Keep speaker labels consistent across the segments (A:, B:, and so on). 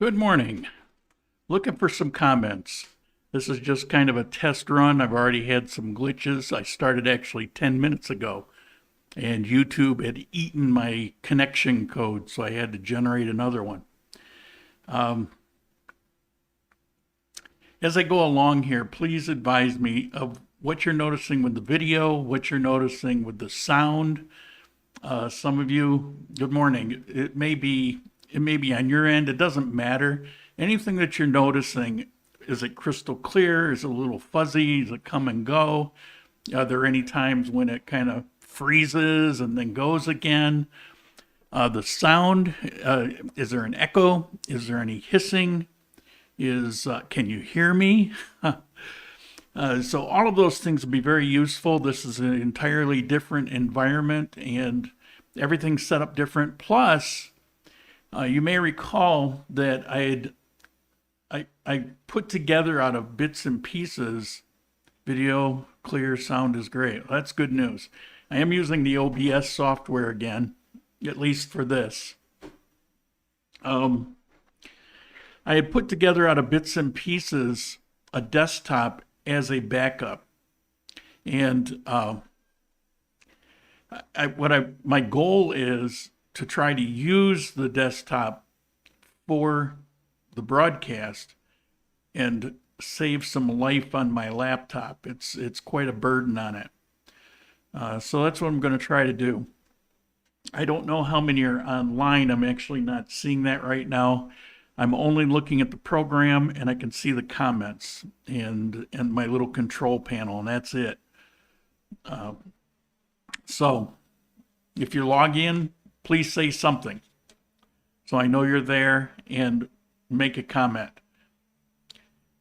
A: Good morning. Looking for some comments. This is just kind of a test run. I've already had some glitches. I started actually 10 minutes ago, and YouTube had eaten my connection code, so I had to generate another one. As I go along here, please advise me of what you're noticing with the video, what you're noticing with the sound. Some of you, good morning. It may be on your end. It doesn't matter. Anything that you're noticing, is it crystal clear? Is it a little fuzzy? Does it come and go? Are there any times when it kind of freezes and then goes again? The sound, is there an echo? Is there any hissing? Can you hear me? So all of those things will be very useful. This is an entirely different environment and everything's set up different. Plus, you may recall that I put together out of bits and pieces. Video clear, sound is great. That's good news. I am using the OBS software again, at least for this. I had put together out of bits and pieces a desktop as a backup, and my goal is to try to use the desktop for the broadcast and save some life on my laptop. It's quite a burden on it. So that's what I'm going to try to do. I don't know how many are online. I'm actually not seeing that right now. I'm only looking at the program and I can see the comments and my little control panel, and that's it. So if you log in, please say something so I know you're there and make a comment.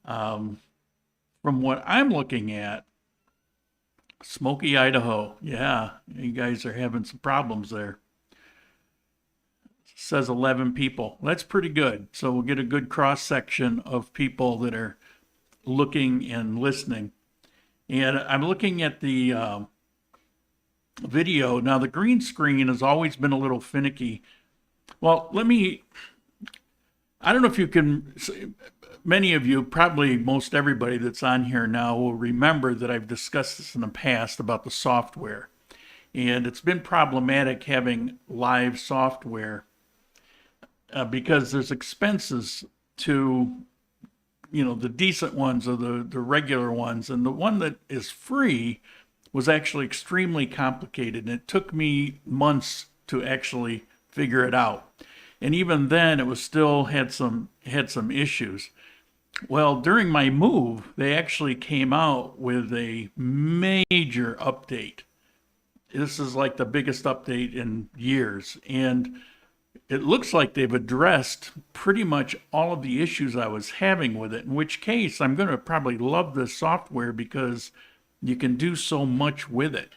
A: From what I'm looking at, Smoky, Idaho. Yeah, you guys are having some problems there. Says 11 people. That's pretty good. So we'll get a good cross section of people that are looking and listening. And I'm looking at the video. Now, the green screen has always been a little finicky. Well, I don't know if you can, many of you, probably most everybody that's on here now will remember that I've discussed this in the past about the software. And it's been problematic having live software because there's expenses to, the decent ones or the regular ones. And the one that is free was actually extremely complicated. And it took me months to actually figure it out. And even then, it was still had some issues. Well, during my move, they actually came out with a major update. This is like the biggest update in years. And it looks like they've addressed pretty much all of the issues I was having with it, in which case I'm going to probably love this software because you can do so much with it.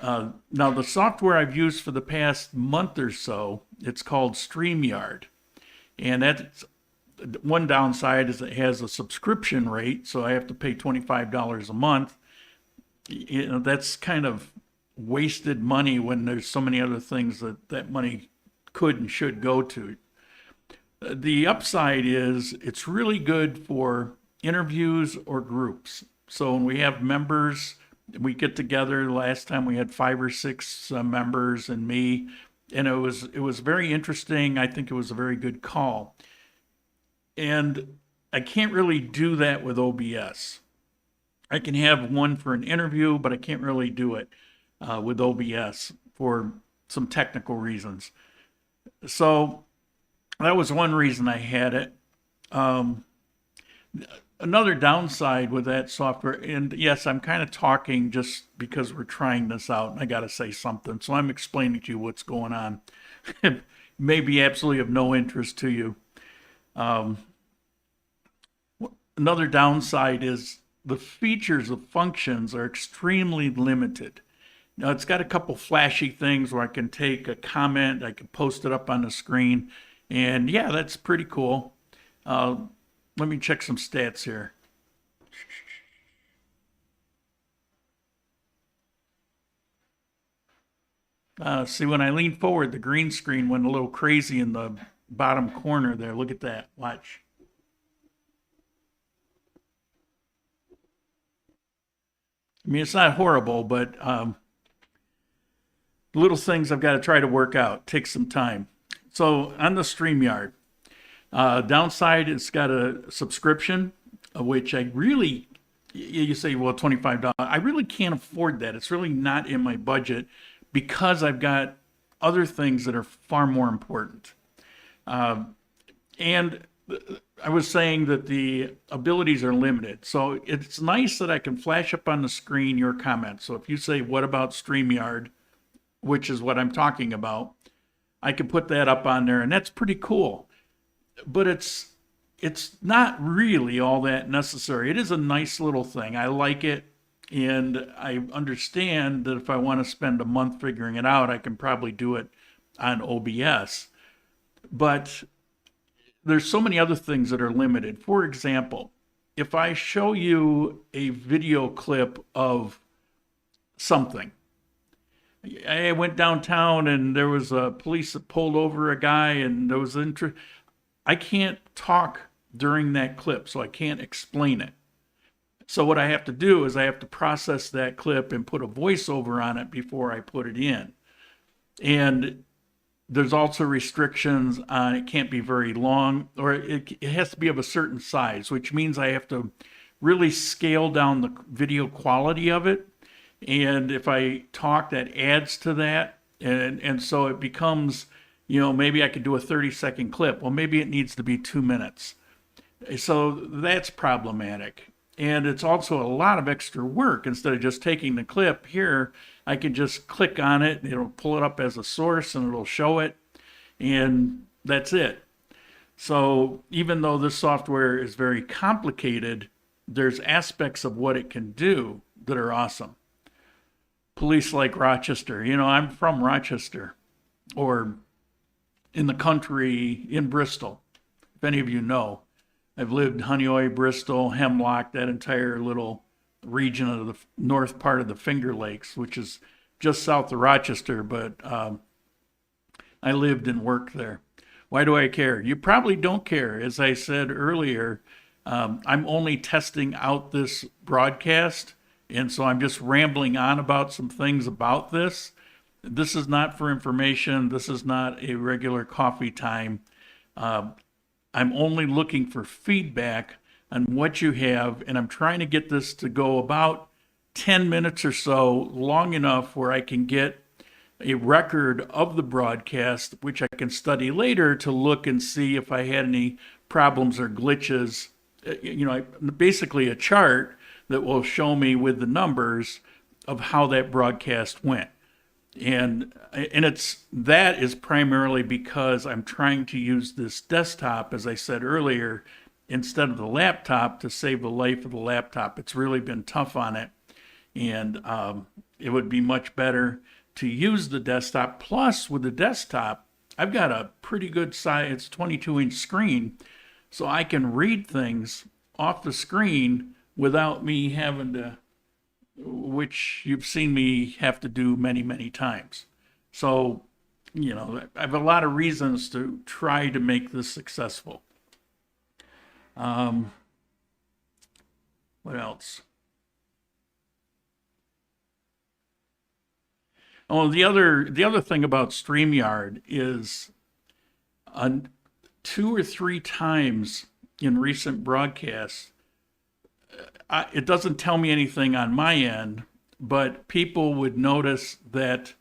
A: Now, the software I've used for the past month or so, it's called StreamYard. And that's one downside is it has a subscription rate, so I have to pay $25 a month. That's kind of wasted money when there's so many other things that money could and should go to. The upside is it's really good for interviews or groups. So when we have members, we get together. Last time we had 5 or 6 members and me, and it was very interesting. I think it was a very good call. And I can't really do that with OBS. I can have one for an interview, but I can't really do it with OBS for some technical reasons. So that was one reason I had it. Another downside with that software, and yes, I'm kind of talking just because we're trying this out, and I got to say something. So I'm explaining to you what's going on. It may be absolutely of no interest to you. Another downside is the features of functions are extremely limited. Now, it's got a couple flashy things where I can take a comment, I can post it up on the screen, and yeah, that's pretty cool. Let me check some stats here. See, when I lean forward, the green screen went a little crazy in the bottom corner there. Look at that. Watch. I mean, it's not horrible, but little things I've got to try to work out. Takes some time. So on the StreamYard, downside, it's got a subscription, which I really, you say, well, $25. I really can't afford that. It's really not in my budget because I've got other things that are far more important. And I was saying that the abilities are limited. So it's nice that I can flash up on the screen your comments. So if you say, what about StreamYard, which is what I'm talking about, I can put that up on there, and that's pretty cool. But it's not really all that necessary. It is a nice little thing. I like it, and I understand that if I want to spend a month figuring it out, I can probably do it on OBS. But there's so many other things that are limited. For example, if I show you a video clip of something, I went downtown and there was a police that pulled over a guy and there was I can't talk during that clip, so I can't explain it. So what I have to do is I have to process that clip and put a voiceover on it before I put it in. And there's also restrictions on it can't be very long, or it has to be of a certain size, which means I have to really scale down the video quality of it. And if I talk, that adds to that. And so it becomes, maybe I could do a 30-second clip. Well, maybe it needs to be 2 minutes. So that's problematic. And it's also a lot of extra work. Instead of just taking the clip here, I can just click on it, it'll pull it up as a source and it'll show it, and that's it. So even though this software is very complicated, there's aspects of what it can do that are awesome. Police like Rochester, I'm from Rochester, or in the country in Bristol. If any of you know, I've lived Honeoye, Bristol, Hemlock, that entire little region of the north part of the Finger Lakes, which is just south of Rochester, but I lived and worked there. Why do I care? You probably don't care. As I said earlier, I'm only testing out this broadcast, and so I'm just rambling on about some things about this. This is not for information. This is not a regular coffee time. I'm only looking for feedback on what you have, and I'm trying to get this to go about 10 minutes or so, long enough where I can get a record of the broadcast, which I can study later to look and see if I had any problems or glitches. Basically a chart that will show me with the numbers of how that broadcast went. And that is primarily because I'm trying to use this desktop, as I said earlier, instead of the laptop, to save the life of the laptop. It's really been tough on it, and it would be much better to use the desktop. Plus, with the desktop, I've got a pretty good size, it's 22-inch screen, so I can read things off the screen without me having to, which you've seen me have to do many, many times. So, I have a lot of reasons to try to make this successful. What else? Oh, the other thing about StreamYard is 2 or 3 times in recent broadcasts, it doesn't tell me anything on my end, but people would notice that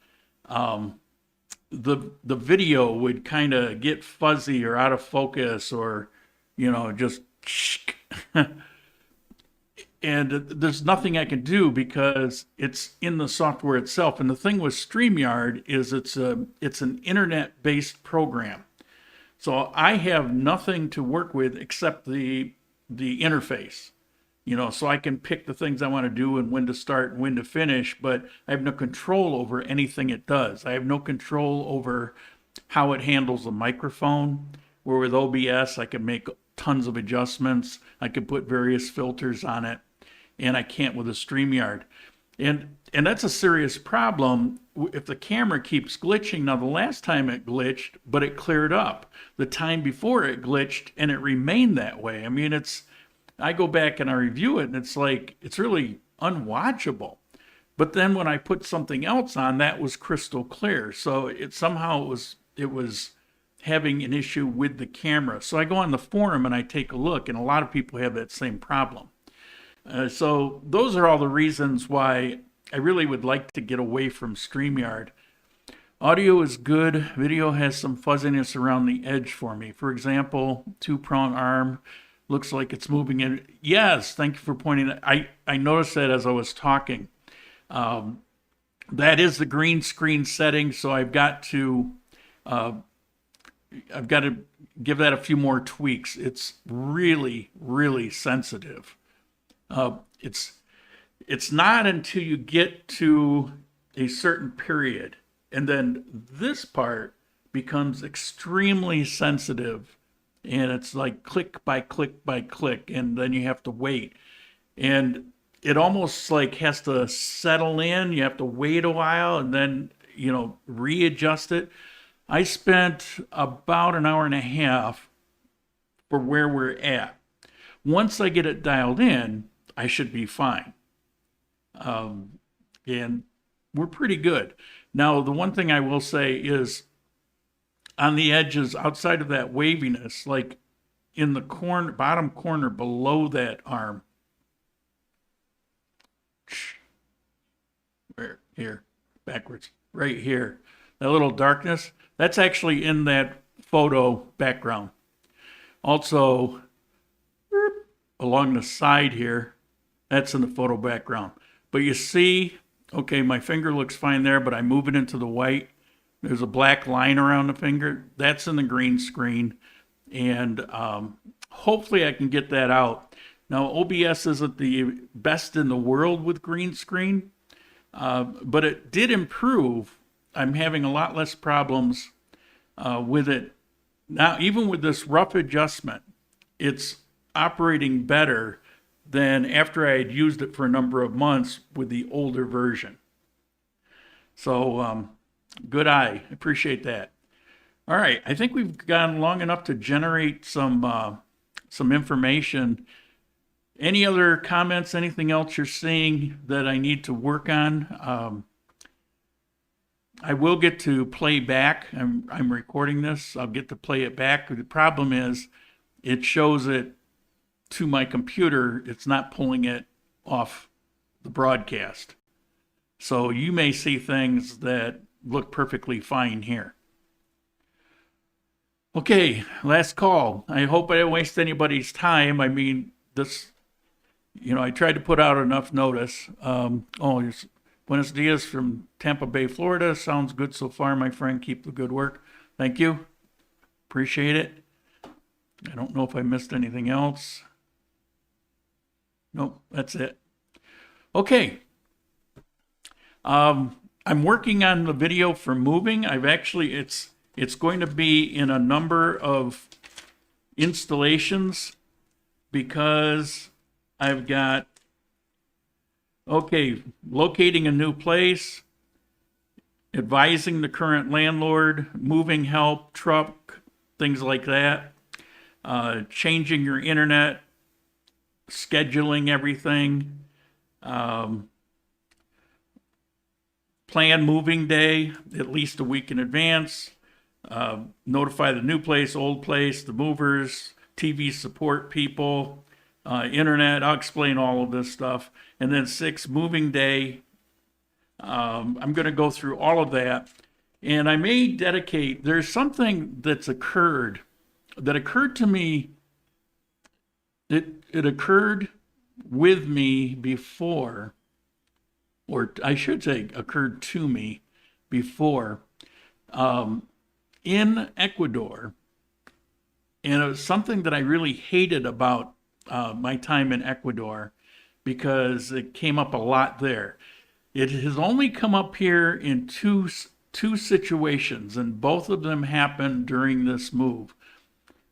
A: the video would kind of get fuzzy or out of focus, or just and there's nothing I can do because it's in the software itself. And the thing with StreamYard is it's an internet-based program, so I have nothing to work with except the interface. So I can pick the things I want to do and when to start and when to finish, but I have no control over anything it does. I have no control over how it handles the microphone, where with OBS, I can make tons of adjustments. I can put various filters on it, and I can't with a StreamYard. And that's a serious problem if the camera keeps glitching. Now, the last time it glitched, but it cleared up. The time before it glitched, and it remained that way. I mean, I go back and I review it, and it's like, it's really unwatchable. But then when I put something else on, that was crystal clear. So it was having an issue with the camera. So I go on the forum and I take a look, and a lot of people have that same problem. So those are all the reasons why I really would like to get away from StreamYard. Audio is good. Video has some fuzziness around the edge for me. For example, two-prong arm looks like it's moving in. Yes, thank you for pointing that. I noticed that as I was talking. That is the green screen setting, so I've got to give that a few more tweaks. It's really, really sensitive. It's not until you get to a certain period, and then this part becomes extremely sensitive, and it's like click by click by click, and then you have to wait, and it almost like has to settle in. You have to wait a while, and then readjust it. I spent about an hour and a half for where we're at. Once I get it dialed in, I should be fine. And we're pretty good. Now, the one thing I will say is on the edges, outside of that waviness, like in the bottom corner below that arm, here, backwards, right here, that little darkness, that's actually in that photo background. Also, along the side here, that's in the photo background. But you see, okay, my finger looks fine there, but I move it into the white. There's a black line around the finger. That's in the green screen. And hopefully I can get that out. Now, OBS isn't the best in the world with green screen, but it did improve. I'm having a lot less problems with it. Now, even with this rough adjustment, it's operating better than after I had used it for a number of months with the older version. So good eye. Appreciate that. All right, I think we've gone long enough to generate some information. Any other comments, anything else you're seeing that I need to work on? I will get to play back. I'm recording this. I'll get to play it back. The problem is it shows it to my computer. It's not pulling it off the broadcast. So you may see things that look perfectly fine here. Okay, last call. I hope I didn't waste anybody's time. I mean, this, I tried to put out enough notice. Here's Buenos dias from Tampa Bay, Florida. Sounds good so far, my friend. Keep the good work. Thank you. Appreciate it. I don't know if I missed anything else. Nope, that's it. Okay. I'm working on the video for moving. It's going to be in a number of installations because I've got, locating a new place, advising the current landlord, moving help, truck, things like that, changing your internet, scheduling everything, plan moving day at least a week in advance, notify the new place, old place, the movers, TV support people, internet. I'll explain all of this stuff. And then 6, moving day. I'm going to go through all of that. And I may dedicate, there's something that's occurred to me. It occurred with me before, or I should say occurred to me before, in Ecuador. And it was something that I really hated about my time in Ecuador because it came up a lot there. It has only come up here in two situations, and both of them happened during this move.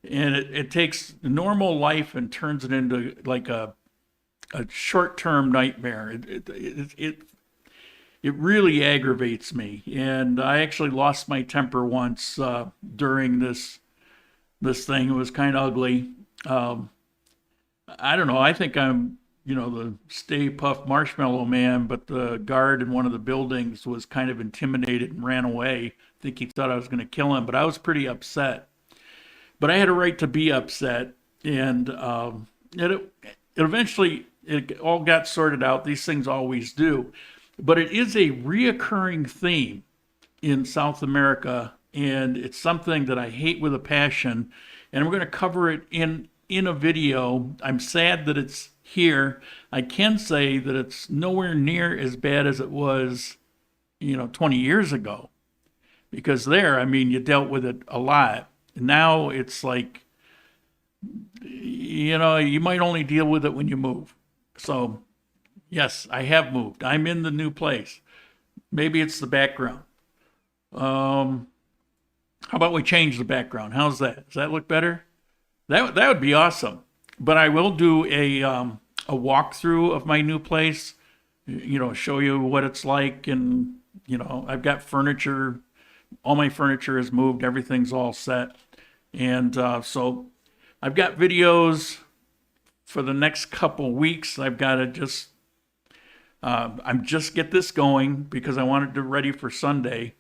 A: And it takes normal life and turns it into like a short-term nightmare. it really aggravates me. And I actually lost my temper once during this thing. It was kind of ugly. I don't know. I think I'm, the Stay Puft Marshmallow Man, but the guard in one of the buildings was kind of intimidated and ran away. I think he thought I was going to kill him, but I was pretty upset. But I had a right to be upset, and it eventually it all got sorted out. These things always do. But it is a reoccurring theme in South America, and it's something that I hate with a passion, and we're going to cover it in a video. I'm sad that it's here. I can say that it's nowhere near as bad as it was, 20 years ago. Because there, I mean, you dealt with it a lot. Now it's like, you might only deal with it when you move. So, yes, I have moved. I'm in the new place. Maybe it's the background. How about we change the background? How's that? Does that look better? That would be awesome. But I will do a walkthrough of my new place, show you what it's like. And, I've got furniture. All my furniture is moved. Everything's all set. And so I've got videos for the next couple weeks. I've got to just, I'm just get this going because I wanted to ready for Sunday.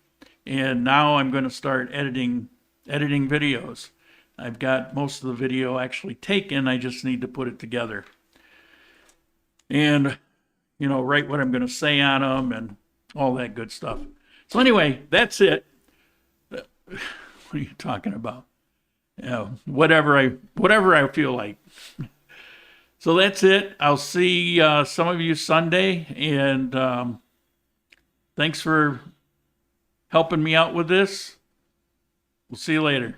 A: And now I'm going to start editing videos. I've got most of the video actually taken. I just need to put it together. And, write what I'm going to say on them and all that good stuff. So anyway, that's it. What are you talking about? Whatever I feel like. So that's it. I'll see some of you Sunday. And thanks for helping me out with this. We'll see you later.